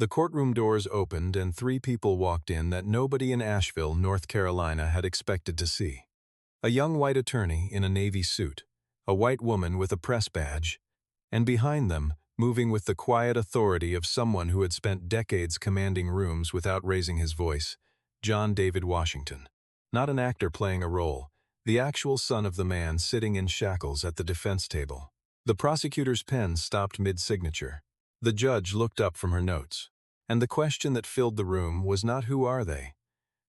The courtroom doors opened and three people walked in that nobody in Asheville, North Carolina had expected to see. A young white attorney in a navy suit, a white woman with a press badge, and behind them, moving with the quiet authority of someone who had spent decades commanding rooms without raising his voice, John David Washington. Not an actor playing a role, the actual son of the man sitting in shackles at the defense table. The prosecutor's pen stopped mid-signature. The judge looked up from her notes. And the question that filled the room was not who are they,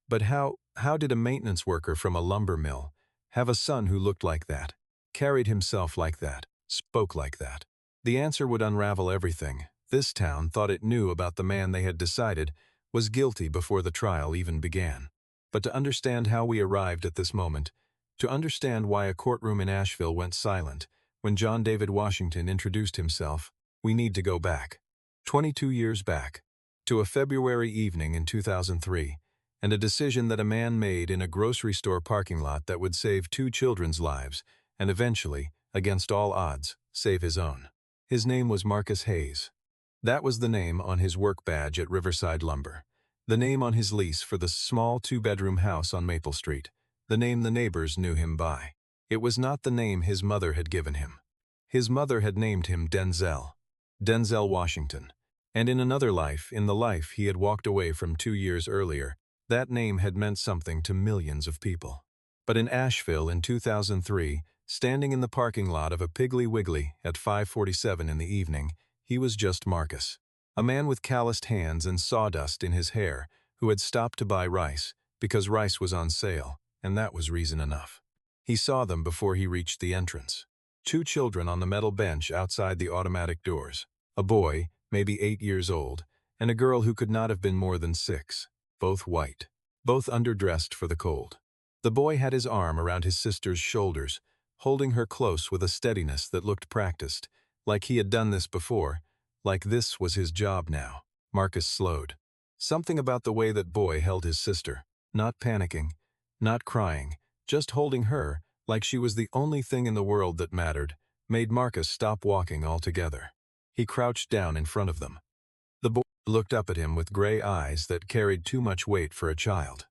but how did a maintenance worker from a lumber mill have a son who looked like that, carried himself like that, spoke like that? The answer would unravel everything. This town thought it knew about the man they had decided was guilty before the trial even began. But to understand how we arrived at this moment, to understand why a courtroom in Asheville went silent when John David Washington introduced himself, we need to go back. 22 years back, to a February evening in 2003, and a decision that a man made in a grocery store parking lot that would save two children's lives and eventually, against all odds, save his own. His name was Marcus Hayes. That was the name on his work badge at Riverside Lumber, the name on his lease for the small two-bedroom house on Maple Street, the name the neighbors knew him by. It was not the name his mother had given him. His mother had named him Denzel Washington. And in another life, in the life he had walked away from 2 years earlier, that name had meant something to millions of people. But in Asheville in 2003, standing in the parking lot of a Piggly Wiggly at 5:47 in the evening, he was just Marcus, a man with calloused hands and sawdust in his hair who had stopped to buy rice because rice was on sale, and that was reason enough. He saw them before he reached the entrance. Two children on the metal bench outside the automatic doors, a boy, maybe 8 years old, and a girl who could not have been more than 6, both white, both underdressed for the cold. The boy had his arm around his sister's shoulders, holding her close with a steadiness that looked practiced, like he had done this before, like this was his job now. Marcus slowed. Something about the way that boy held his sister, not panicking, not crying, just holding her like she was the only thing in the world that mattered, made Marcus stop walking altogether. He crouched down in front of them. The boy looked up at him with gray eyes that carried too much weight for a child.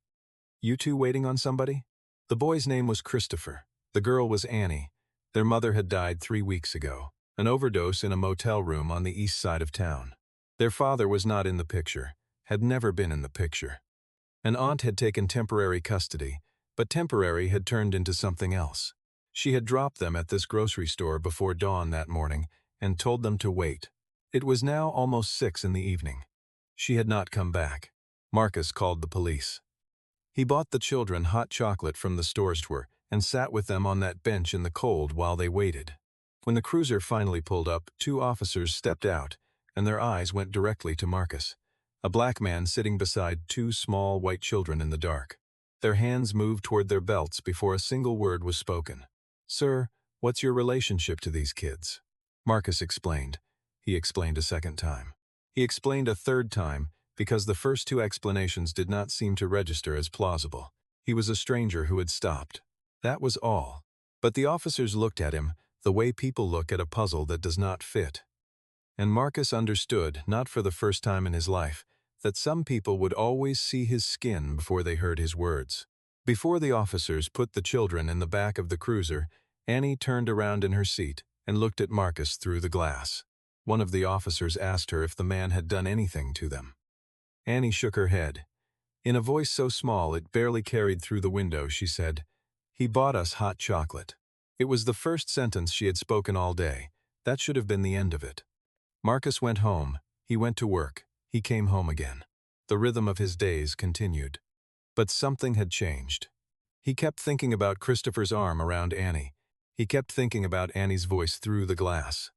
"You two waiting on somebody?" The boy's name was Christopher. The girl was Annie. Their mother had died 3 weeks ago, an overdose in a motel room on the east side of town. Their father was not in the picture, had never been in the picture. An aunt had taken temporary custody, but temporary had turned into something else. She had dropped them at this grocery store before dawn that morning and told them to wait. It was now almost 6 in the evening. She had not come back. Marcus called the police. He bought the children hot chocolate from the store and sat with them on that bench in the cold while they waited. When the cruiser finally pulled up, 2 officers stepped out, and their eyes went directly to Marcus, a black man sitting beside 2 small white children in the dark. Their hands moved toward their belts before a single word was spoken. "Sir, what's your relationship to these kids?" Marcus explained. He explained a second time. He explained a third time because the first 2 explanations did not seem to register as plausible. He was a stranger who had stopped. That was all. But the officers looked at him the way people look at a puzzle that does not fit. And Marcus understood, not for the first time in his life, that some people would always see his skin before they heard his words. Before the officers put the children in the back of the cruiser, Annie turned around in her seat and looked at Marcus through the glass. One of the officers asked her if the man had done anything to them. Annie shook her head. In a voice so small it barely carried through the window, she said, "He bought us hot chocolate." It was the first sentence she had spoken all day. That should have been the end of it. Marcus went home. He went to work. He came home again. The rhythm of his days continued. But something had changed. He kept thinking about Christopher's arm around Annie. He kept thinking about Annie's voice through the glass.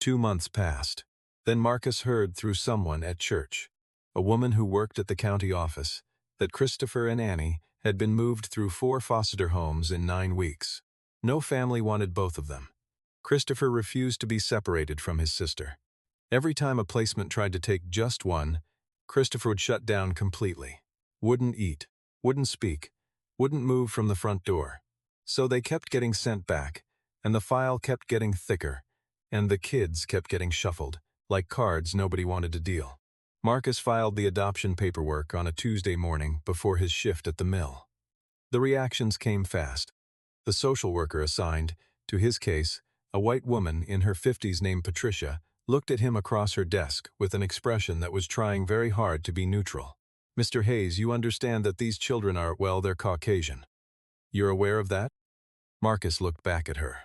2 months passed. Then Marcus heard through someone at church, a woman who worked at the county office, that Christopher and Annie had been moved through 4 foster homes in 9 weeks. No family wanted both of them. Christopher refused to be separated from his sister. Every time a placement tried to take just one, Christopher would shut down completely. Wouldn't eat, wouldn't speak, wouldn't move from the front door. So they kept getting sent back, and the file kept getting thicker, and the kids kept getting shuffled, like cards nobody wanted to deal. Marcus filed the adoption paperwork on a Tuesday morning before his shift at the mill. The reactions came fast. The social worker assigned to his case, a white woman in her 50s named Patricia, looked at him across her desk with an expression that was trying very hard to be neutral. "Mr. Hayes, you understand that these children are, well, they're Caucasian. You're aware of that?" Marcus looked back at her.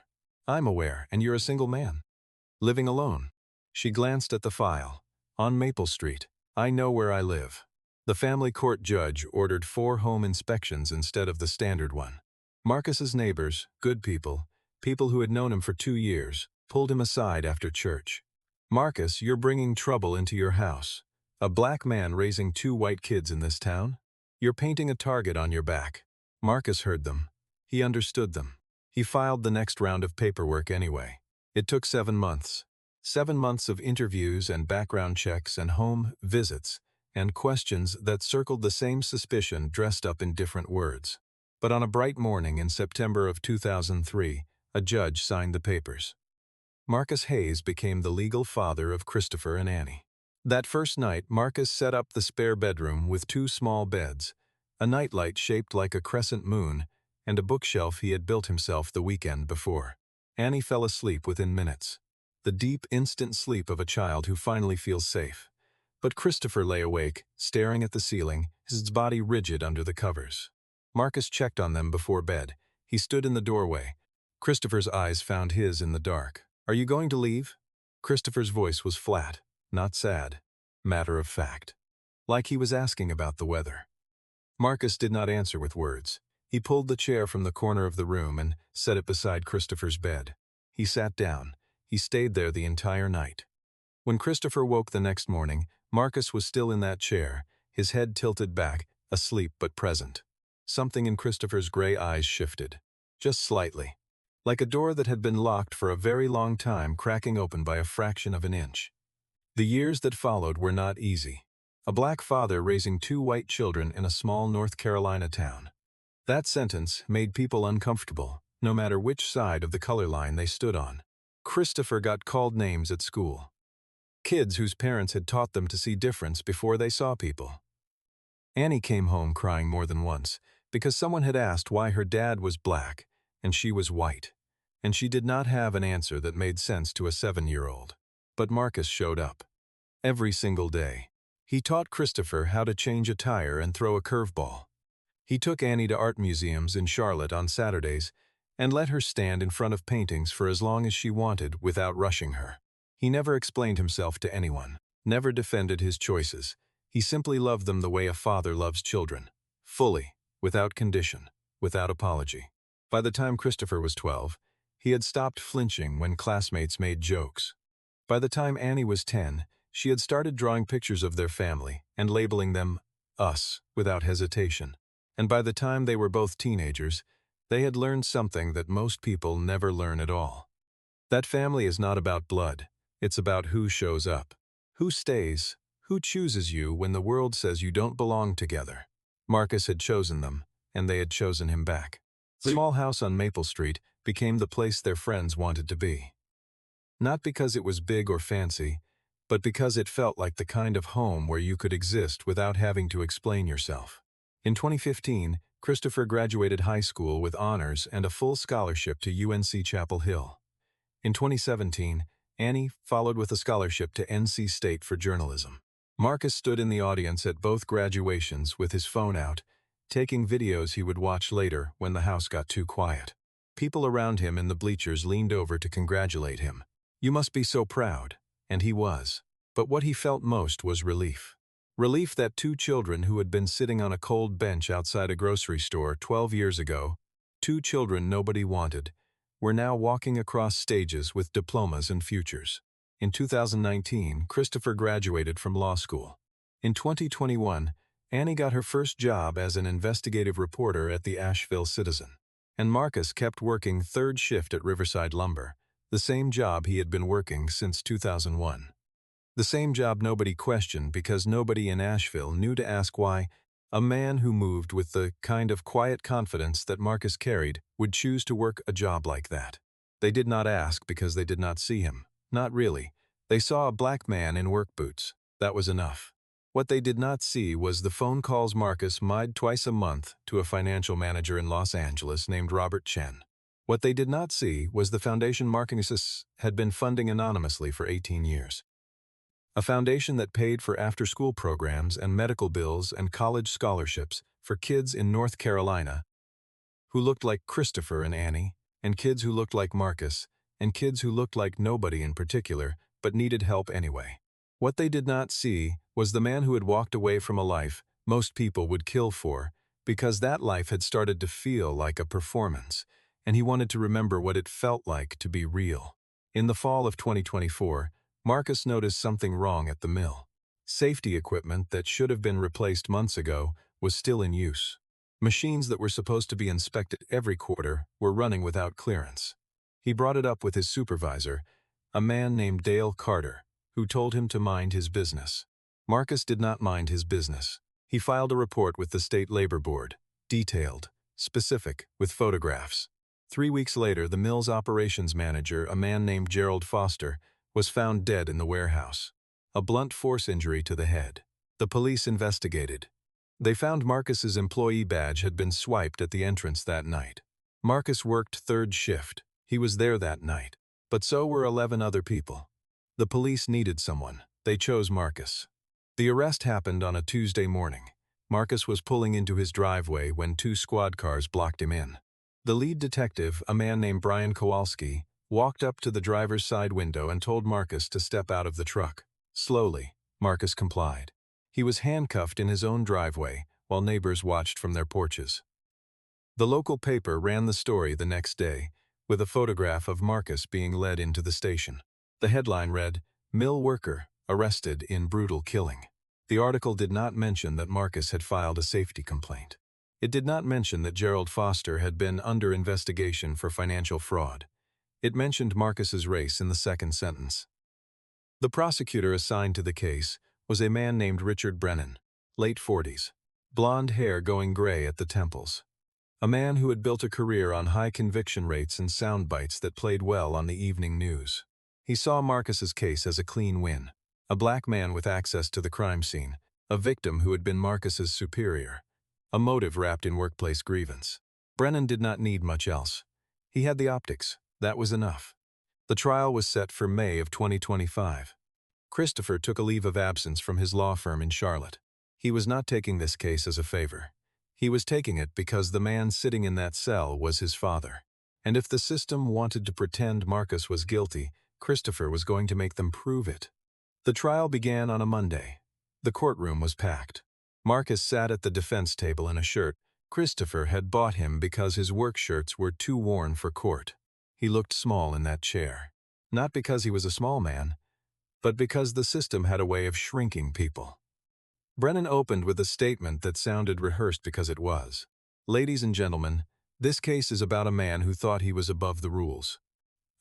"I'm aware, and you're a single man. Living alone." She glanced at the file. "On Maple Street. I know where I live." The family court judge ordered 4 home inspections instead of the standard one. Marcus's neighbors, good people, people who had known him for 2 years, pulled him aside after church. "Marcus, you're bringing trouble into your house. A black man raising 2 white kids in this town? You're painting a target on your back." Marcus heard them. He understood them. He filed the next round of paperwork anyway. It took 7 months. 7 months of interviews and background checks and home visits and questions that circled the same suspicion dressed up in different words. But on a bright morning in September of 2003, a judge signed the papers. Marcus Hayes became the legal father of Christopher and Annie. That first night, Marcus set up the spare bedroom with 2 small beds, a nightlight shaped like a crescent moon, and a bookshelf he had built himself the weekend before. Annie fell asleep within minutes. The deep, instant sleep of a child who finally feels safe. But Christopher lay awake, staring at the ceiling, his body rigid under the covers. Marcus checked on them before bed. He stood in the doorway. Christopher's eyes found his in the dark. "Are you going to leave?" Christopher's voice was flat, not sad, matter of fact. Like he was asking about the weather. Marcus did not answer with words. He pulled the chair from the corner of the room and set it beside Christopher's bed. He sat down. He stayed there the entire night. When Christopher woke the next morning, Marcus was still in that chair, his head tilted back, asleep but present. Something in Christopher's gray eyes shifted. Just slightly. Like a door that had been locked for a very long time cracking open by a fraction of an inch. The years that followed were not easy. A black father raising 2 white children in a small North Carolina town. That sentence made people uncomfortable, no matter which side of the color line they stood on. Christopher got called names at school. Kids whose parents had taught them to see difference before they saw people. Annie came home crying more than once, because someone had asked why her dad was black and she was white, and she did not have an answer that made sense to a 7-year-old. But Marcus showed up. Every single day. He taught Christopher how to change a tire and throw a curveball. He took Annie to art museums in Charlotte on Saturdays and let her stand in front of paintings for as long as she wanted without rushing her. He never explained himself to anyone, never defended his choices. He simply loved them the way a father loves children, fully, without condition, without apology. By the time Christopher was 12, he had stopped flinching when classmates made jokes. By the time Annie was 10, she had started drawing pictures of their family and labeling them us without hesitation. And by the time they were both teenagers, they had learned something that most people never learn at all. That family is not about blood. It's about who shows up, who stays, who chooses you when the world says you don't belong together. Marcus had chosen them, and they had chosen him back. The small house on Maple Street became the place their friends wanted to be. Not because it was big or fancy, but because it felt like the kind of home where you could exist without having to explain yourself. In 2015, Christopher graduated high school with honors and a full scholarship to UNC Chapel Hill. In 2017, Annie followed with a scholarship to NC State for journalism. Marcus stood in the audience at both graduations with his phone out, taking videos he would watch later when the house got too quiet. People around him in the bleachers leaned over to congratulate him. "You must be so proud," and he was. But what he felt most was relief. Relief that 2 children who had been sitting on a cold bench outside a grocery store 12 years ago, 2 children nobody wanted, were now walking across stages with diplomas and futures. In 2019, Christopher graduated from law school. In 2021, Annie got her first job as an investigative reporter at the Asheville Citizen. And Marcus kept working 3rd shift at Riverside Lumber, the same job he had been working since 2001. The same job nobody questioned because nobody in Asheville knew to ask why a man who moved with the kind of quiet confidence that Marcus carried would choose to work a job like that. They did not ask because they did not see him. Not really. They saw a black man in work boots. That was enough. What they did not see was the phone calls Marcus made twice a month to a financial manager in Los Angeles named Robert Chen. What they did not see was the foundation Marcus had been funding anonymously for 18 years. A foundation that paid for after-school programs and medical bills and college scholarships for kids in North Carolina who looked like Christopher and Annie, and kids who looked like Marcus, and kids who looked like nobody in particular but needed help anyway. What they did not see was the man who had walked away from a life most people would kill for because that life had started to feel like a performance, and he wanted to remember what it felt like to be real. In the fall of 2024, Marcus noticed something wrong at the mill. Safety equipment that should have been replaced months ago was still in use. Machines that were supposed to be inspected every quarter were running without clearance. He brought it up with his supervisor, a man named Dale Carter, who told him to mind his business. Marcus did not mind his business. He filed a report with the State Labor Board, detailed, specific, with photographs. 3 weeks later, the mill's operations manager, a man named Gerald Foster, was found dead in the warehouse. A blunt force injury to the head. The police investigated. They found Marcus's employee badge had been swiped at the entrance that night. Marcus worked third shift. He was there that night. But so were 11 other people. The police needed someone. They chose Marcus. The arrest happened on a Tuesday morning. Marcus was pulling into his driveway when 2 squad cars blocked him in. The lead detective, a man named Brian Kowalski, walked up to the driver's side window and told Marcus to step out of the truck. Slowly, Marcus complied. He was handcuffed in his own driveway while neighbors watched from their porches. The local paper ran the story the next day with a photograph of Marcus being led into the station. The headline read, "Mill Worker Arrested in Brutal Killing." The article did not mention that Marcus had filed a safety complaint. It did not mention that Gerald Foster had been under investigation for financial fraud. It mentioned Marcus's race in the second sentence. The prosecutor assigned to the case was a man named Richard Brennan, late 40s, blonde hair going gray at the temples. A man who had built a career on high conviction rates and sound bites that played well on the evening news. He saw Marcus's case as a clean win. A black man with access to the crime scene, a victim who had been Marcus's superior, a motive wrapped in workplace grievance. Brennan did not need much else. He had the optics. That was enough. The trial was set for May of 2025. Christopher took a leave of absence from his law firm in Charlotte. He was not taking this case as a favor. He was taking it because the man sitting in that cell was his father. And if the system wanted to pretend Marcus was guilty, Christopher was going to make them prove it. The trial began on a Monday. The courtroom was packed. Marcus sat at the defense table in a shirt Christopher had bought him because his work shirts were too worn for court. He looked small in that chair. Not because he was a small man, but because the system had a way of shrinking people. Brennan opened with a statement that sounded rehearsed because it was. "Ladies and gentlemen, this case is about a man who thought he was above the rules.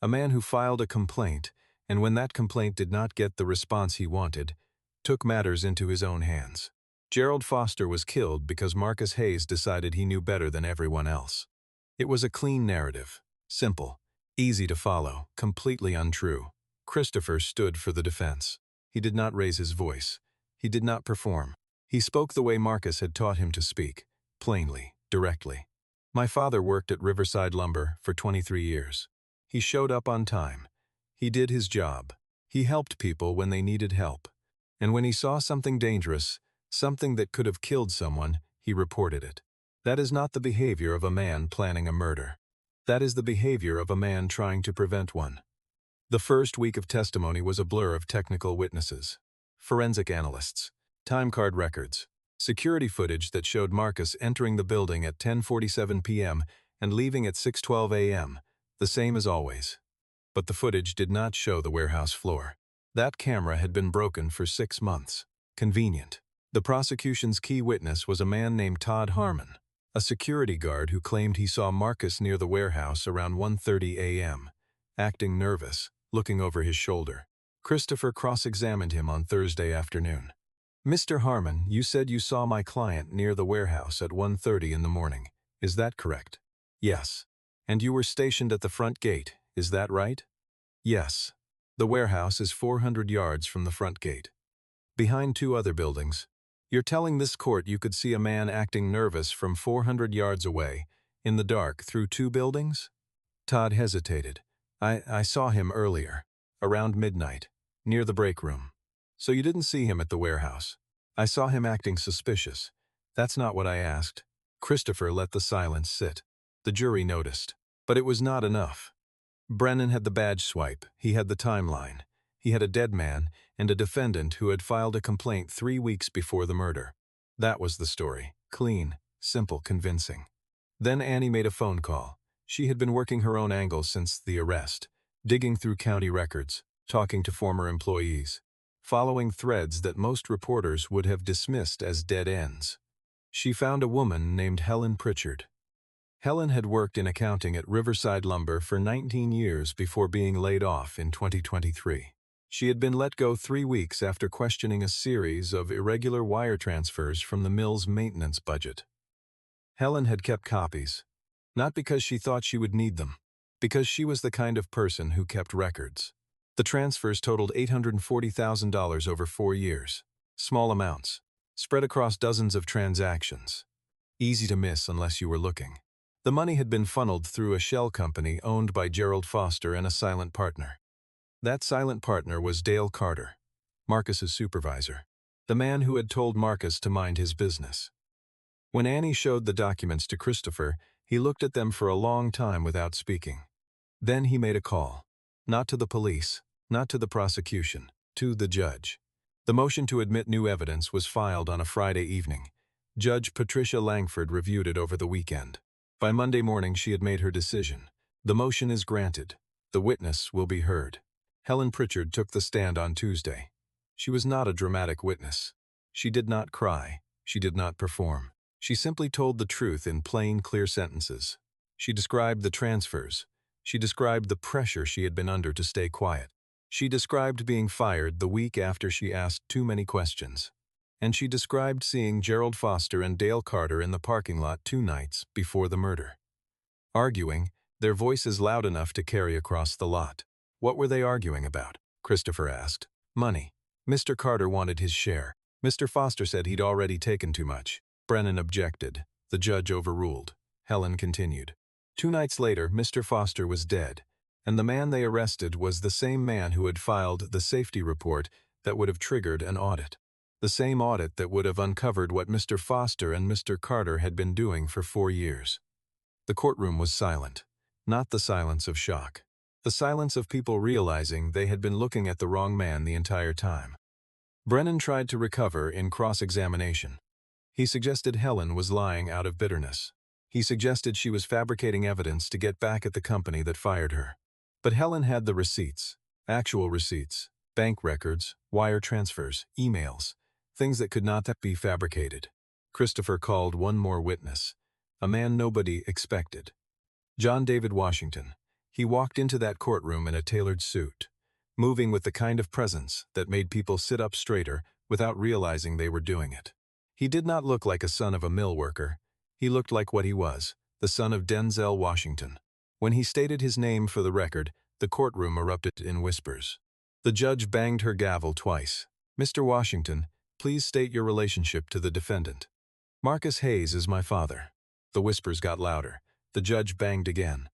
A man who filed a complaint, and when that complaint did not get the response he wanted, took matters into his own hands. Gerald Foster was killed because Marcus Hayes decided he knew better than everyone else. It was a clean narrative, simple, easy to follow, completely untrue. Christopher stood for the defense. He did not raise his voice. He did not perform. He spoke the way Marcus had taught him to speak, plainly, directly. My father worked at Riverside Lumber for 23 years. He showed up on time. He did his job. He helped people when they needed help. And when he saw something dangerous, something that could have killed someone, he reported it. That is not the behavior of a man planning a murder. That is the behavior of a man trying to prevent one." The first week of testimony was a blur of technical witnesses, forensic analysts, time card records, security footage that showed Marcus entering the building at 10:47 p.m. and leaving at 6:12 a.m., the same as always. But the footage did not show the warehouse floor. That camera had been broken for 6 months. Convenient. The prosecution's key witness was a man named Todd Harmon, a security guard who claimed he saw Marcus near the warehouse around 1:30 a.m., acting nervous, looking over his shoulder. Christopher cross-examined him on Thursday afternoon. "Mr. Harmon, you said you saw my client near the warehouse at 1:30 in the morning. Is that correct?" "Yes." "And you were stationed at the front gate, is that right?" "Yes." "The warehouse is 400 yards from the front gate." behind two other buildings. You're telling this court you could see a man acting nervous from 400 yards away, in the dark, through two buildings? Todd hesitated. I saw him earlier, around midnight, near the break room. So you didn't see him at the warehouse. I saw him acting suspicious. That's not what I asked. Christopher let the silence sit. The jury noticed. But it was not enough. Brennan had the badge swipe, he had the timeline. He had a dead man and a defendant who had filed a complaint 3 weeks before the murder. That was the story. Clean, simple, convincing. Then Annie made a phone call. She had been working her own angle since the arrest, digging through county records, talking to former employees, following threads that most reporters would have dismissed as dead ends. She found a woman named Helen Pritchard. Helen had worked in accounting at Riverside Lumber for 19 years before being laid off in 2023. She had been let go 3 weeks after questioning a series of irregular wire transfers from the mill's maintenance budget. Helen had kept copies, not because she thought she would need them, because she was the kind of person who kept records. The transfers totaled $840,000 over 4 years. Small amounts, spread across dozens of transactions. Easy to miss unless you were looking. The money had been funneled through a shell company owned by Gerald Foster and a silent partner. That silent partner was Dale Carter, Marcus's supervisor, the man who had told Marcus to mind his business. When Annie showed the documents to Christopher, he looked at them for a long time without speaking. Then he made a call. Not to the police, not to the prosecution, to the judge. The motion to admit new evidence was filed on a Friday evening. Judge Patricia Langford reviewed it over the weekend. By Monday morning she had made her decision. The motion is granted. The witness will be heard. Helen Pritchard took the stand on Tuesday. She was not a dramatic witness. She did not cry. She did not perform. She simply told the truth in plain, clear sentences. She described the transfers. She described the pressure she had been under to stay quiet. She described being fired the week after she asked too many questions. And she described seeing Gerald Foster and Dale Carter in the parking lot 2 nights before the murder. Arguing, their voices loud enough to carry across the lot. What were they arguing about? Christopher asked. Money. Mr. Carter wanted his share. Mr. Foster said he'd already taken too much. Brennan objected. The judge overruled. Helen continued. 2 nights later, Mr. Foster was dead, and the man they arrested was the same man who had filed the safety report that would have triggered an audit. The same audit that would have uncovered what Mr. Foster and Mr. Carter had been doing for 4 years. The courtroom was silent. Not the silence of shock. The silence of people realizing they had been looking at the wrong man the entire time. Brennan tried to recover in cross-examination. He suggested Helen was lying out of bitterness. He suggested she was fabricating evidence to get back at the company that fired her. But Helen had the receipts, actual receipts, bank records, wire transfers, emails, things that could not be fabricated. Christopher called one more witness, a man nobody expected. John David Washington. He walked into that courtroom in a tailored suit, moving with the kind of presence that made people sit up straighter without realizing they were doing it. He did not look like a son of a mill worker. He looked like what he was, the son of Denzel Washington. When he stated his name for the record, the courtroom erupted in whispers. The judge banged her gavel twice. Mr. Washington, please state your relationship to the defendant. Marcus Hayes is my father. The whispers got louder. The judge banged again.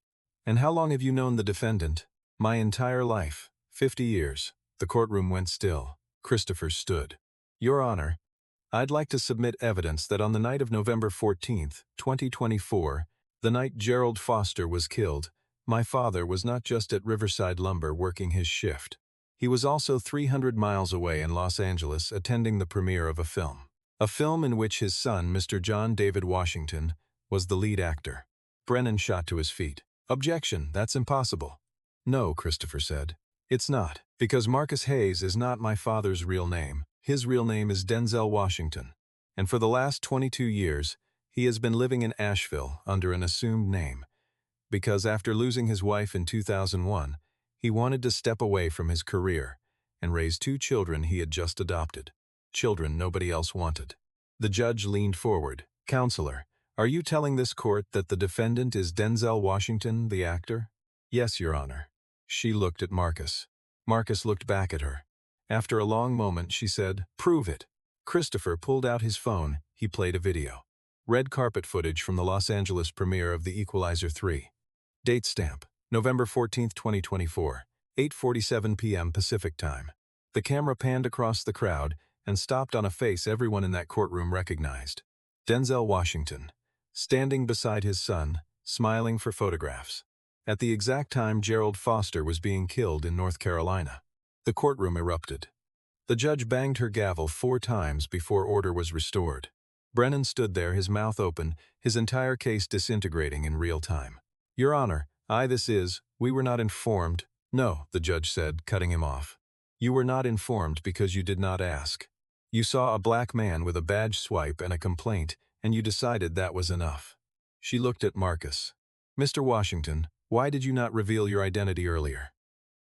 And how long have you known the defendant? My entire life. 50 years. The courtroom went still. Christopher stood. Your Honor, I'd like to submit evidence that on the night of November 14, 2024, the night Gerald Foster was killed, my father was not just at Riverside Lumber working his shift. He was also 300 miles away in Los Angeles attending the premiere of a film in which his son, Mr. John David Washington, was the lead actor. Brennan shot to his feet. Objection, that's impossible. No, Christopher said. It's not, because Marcus Hayes is not my father's real name. His real name is Denzel Washington, and for the last 22 years, he has been living in Asheville under an assumed name, because after losing his wife in 2001, he wanted to step away from his career and raise 2 children he had just adopted, children nobody else wanted. The judge leaned forward. Counselor, are you telling this court that the defendant is Denzel Washington, the actor? Yes, Your Honor. She looked at Marcus. Marcus looked back at her. After a long moment, she said, "Prove it." Christopher pulled out his phone. He played a video. Red carpet footage from the Los Angeles premiere of The Equalizer 3. Date stamp, November 14, 2024, 8:47 p.m. Pacific Time. The camera panned across the crowd and stopped on a face everyone in that courtroom recognized. Denzel Washington, standing beside his son, smiling for photographs. At the exact time Gerald Foster was being killed in North Carolina. The courtroom erupted. The judge banged her gavel 4 times before order was restored. Brennan stood there, his mouth open, his entire case disintegrating in real time. "Your Honor, we were not informed." "No," the judge said, cutting him off. "You were not informed because you did not ask. You saw a black man with a badge swipe and a complaint, and you decided that was enough." She looked at Marcus. "Mr. Washington, why did you not reveal your identity earlier?"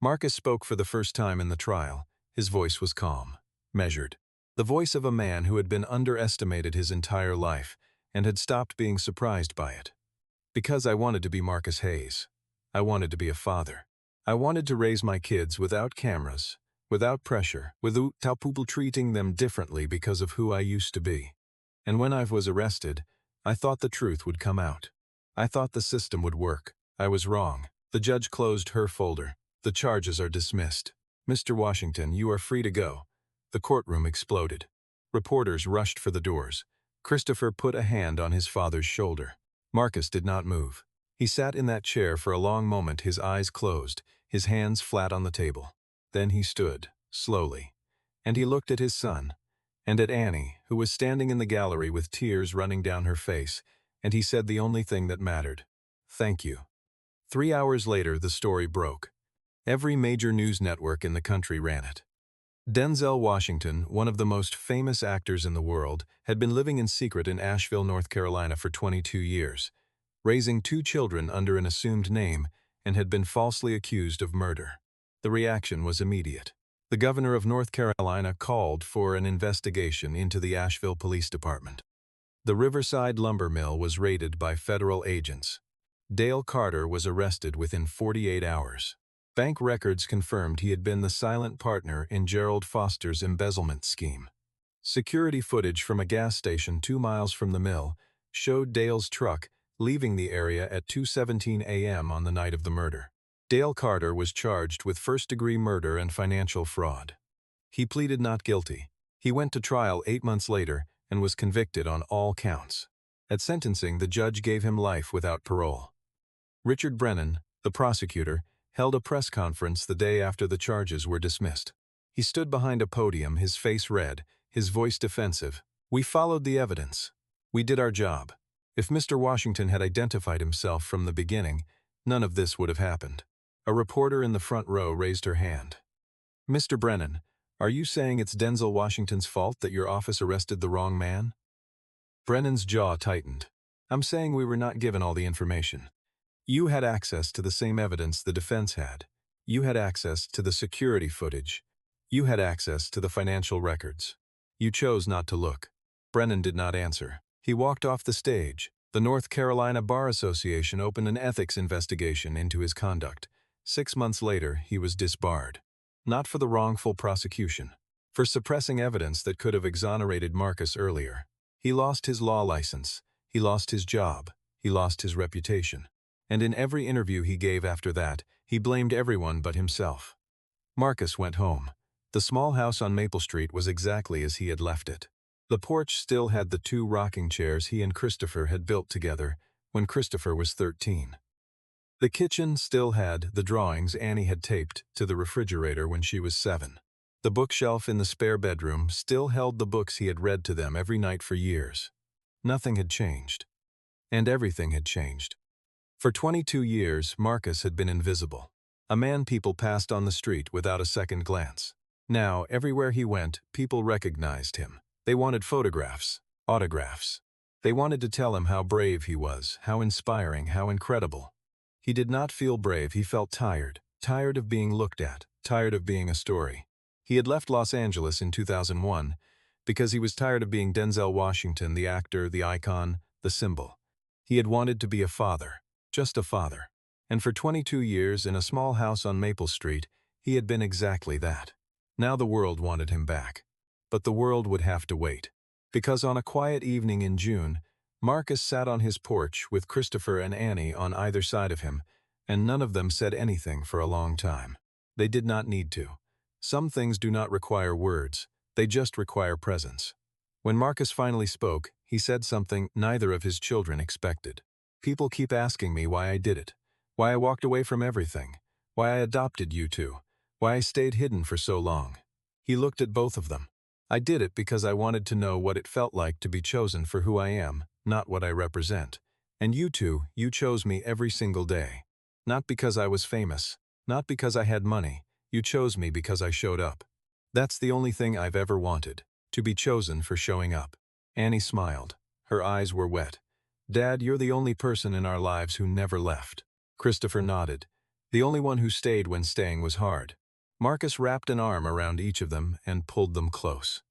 Marcus spoke for the first time in the trial. His voice was calm, measured. The voice of a man who had been underestimated his entire life and had stopped being surprised by it. "Because I wanted to be Marcus Hayes. I wanted to be a father. I wanted to raise my kids without cameras, without pressure, without people treating them differently because of who I used to be. And when I was arrested, I thought the truth would come out. I thought the system would work. I was wrong." The judge closed her folder. "The charges are dismissed. Mr. Washington, you are free to go." The courtroom exploded. Reporters rushed for the doors. Christopher put a hand on his father's shoulder. Marcus did not move. He sat in that chair for a long moment, his eyes closed, his hands flat on the table. Then he stood, slowly, and he looked at his son, and at Annie, who was standing in the gallery with tears running down her face, and he said the only thing that mattered: "Thank you." 3 hours later, the story broke. Every major news network in the country ran it. Denzel Washington, one of the most famous actors in the world, had been living in secret in Asheville, North Carolina for 22 years, raising 2 children under an assumed name, and had been falsely accused of murder. The reaction was immediate. The governor of North Carolina called for an investigation into the Asheville Police Department. The Riverside lumber mill was raided by federal agents. Dale Carter was arrested within 48 hours. Bank records confirmed he had been the silent partner in Gerald Foster's embezzlement scheme. Security footage from a gas station 2 miles from the mill showed Dale's truck leaving the area at 2:17 a.m. on the night of the murder. Dale Carter was charged with first-degree murder and financial fraud. He pleaded not guilty. He went to trial 8 months later and was convicted on all counts. At sentencing, the judge gave him life without parole. Richard Brennan, the prosecutor, held a press conference the day after the charges were dismissed. He stood behind a podium, his face red, his voice defensive. "We followed the evidence. We did our job. If Mr. Washington had identified himself from the beginning, none of this would have happened." A reporter in the front row raised her hand. "Mr. Brennan, are you saying it's Denzel Washington's fault that your office arrested the wrong man?" Brennan's jaw tightened. "I'm saying we were not given all the information. You had access to the same evidence the defense had. You had access to the security footage. You had access to the financial records. You chose not to look." Brennan did not answer. He walked off the stage. The North Carolina Bar Association opened an ethics investigation into his conduct. 6 months later, he was disbarred. Not for the wrongful prosecution. For suppressing evidence that could have exonerated Marcus earlier. He lost his law license. He lost his job. He lost his reputation. And in every interview he gave after that, he blamed everyone but himself. Marcus went home. The small house on Maple Street was exactly as he had left it. The porch still had the 2 rocking chairs he and Christopher had built together when Christopher was 13. The kitchen still had the drawings Annie had taped to the refrigerator when she was 7. The bookshelf in the spare bedroom still held the books he had read to them every night for years. Nothing had changed. And everything had changed. For 22 years, Marcus had been invisible. A man people passed on the street without a second glance. Now, everywhere he went, people recognized him. They wanted photographs, autographs. They wanted to tell him how brave he was, how inspiring, how incredible. He did not feel brave. He felt tired, tired of being looked at, tired of being a story. He had left Los Angeles in 2001 because he was tired of being Denzel Washington, the actor, the icon, the symbol. He had wanted to be a father. Just a father. And for 22 years, in a small house on Maple Street, he had been exactly that. Now the world wanted him back. But the world would have to wait. Because on a quiet evening in June, Marcus sat on his porch with Christopher and Annie on either side of him, and none of them said anything for a long time. They did not need to. Some things do not require words, they just require presence. When Marcus finally spoke, he said something neither of his children expected. People keep asking me why I did it, why I walked away from everything, why I adopted you two, why I stayed hidden for so long. He looked at both of them. I did it because I wanted to know what it felt like to be chosen for who I am, not what I represent. And you two, you chose me every single day. Not because I was famous, not because I had money, you chose me because I showed up. That's the only thing I've ever wanted, to be chosen for showing up. Annie smiled. Her eyes were wet. Dad, you're the only person in our lives who never left. Christopher nodded. The only one who stayed when staying was hard. Marcus wrapped an arm around each of them and pulled them close.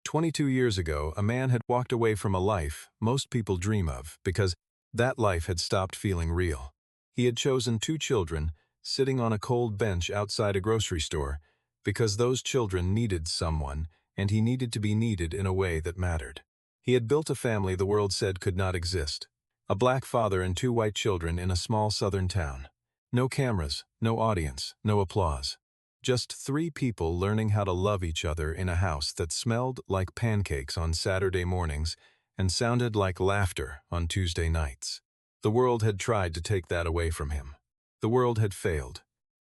22 years ago, a man had walked away from a life most people dream of because that life had stopped feeling real. He had chosen 2 children, sitting on a cold bench outside a grocery store, because those children needed someone, and he needed to be needed in a way that mattered. He had built a family the world said could not exist. A black father and 2 white children in a small southern town. No cameras, no audience, no applause. Just 3 people learning how to love each other in a house that smelled like pancakes on Saturday mornings and sounded like laughter on Tuesday nights. The world had tried to take that away from him. The world had failed.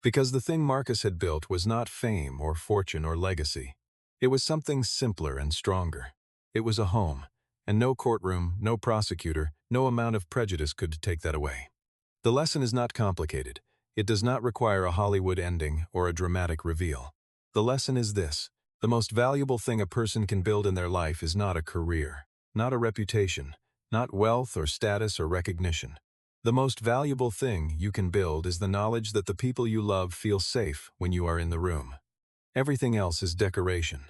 Because the thing Marcus had built was not fame or fortune or legacy. It was something simpler and stronger. It was a home, and no courtroom, no prosecutor, no amount of prejudice could take that away. The lesson is not complicated. It does not require a Hollywood ending or a dramatic reveal. The lesson is this: the most valuable thing a person can build in their life is not a career, not a reputation, not wealth or status or recognition. The most valuable thing you can build is the knowledge that the people you love feel safe when you are in the room. Everything else is decoration.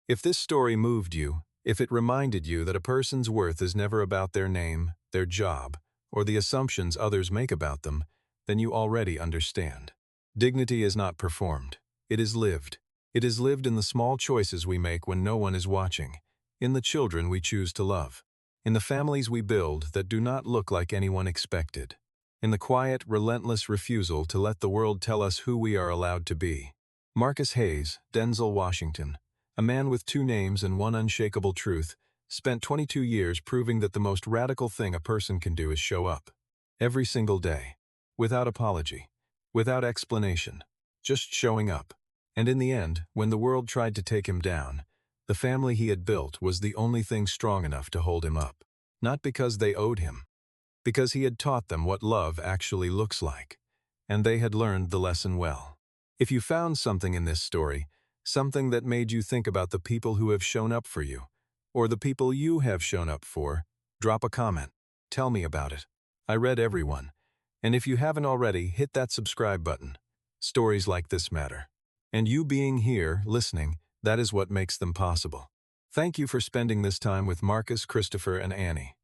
If this story moved you, if it reminded you that a person's worth is never about their name, their job, or the assumptions others make about them, then you already understand. Dignity is not performed. It is lived. It is lived in the small choices we make when no one is watching, in the children we choose to love, in the families we build that do not look like anyone expected, in the quiet, relentless refusal to let the world tell us who we are allowed to be. Marcus Hayes, Denzel Washington, a man with 2 names and 1 unshakable truth, spent 22 years proving that the most radical thing a person can do is show up. Every single day. Without apology. Without explanation. Just showing up. And in the end, when the world tried to take him down, the family he had built was the only thing strong enough to hold him up. Not because they owed him. Because he had taught them what love actually looks like. And they had learned the lesson well. If you found something in this story, something that made you think about the people who have shown up for you, or the people you have shown up for, drop a comment. Tell me about it. I read everyone. And if you haven't already, hit that subscribe button. Stories like this matter. And you being here, listening, that is what makes them possible. Thank you for spending this time with Marcus, Christopher, and Annie.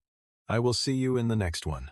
I will see you in the next one.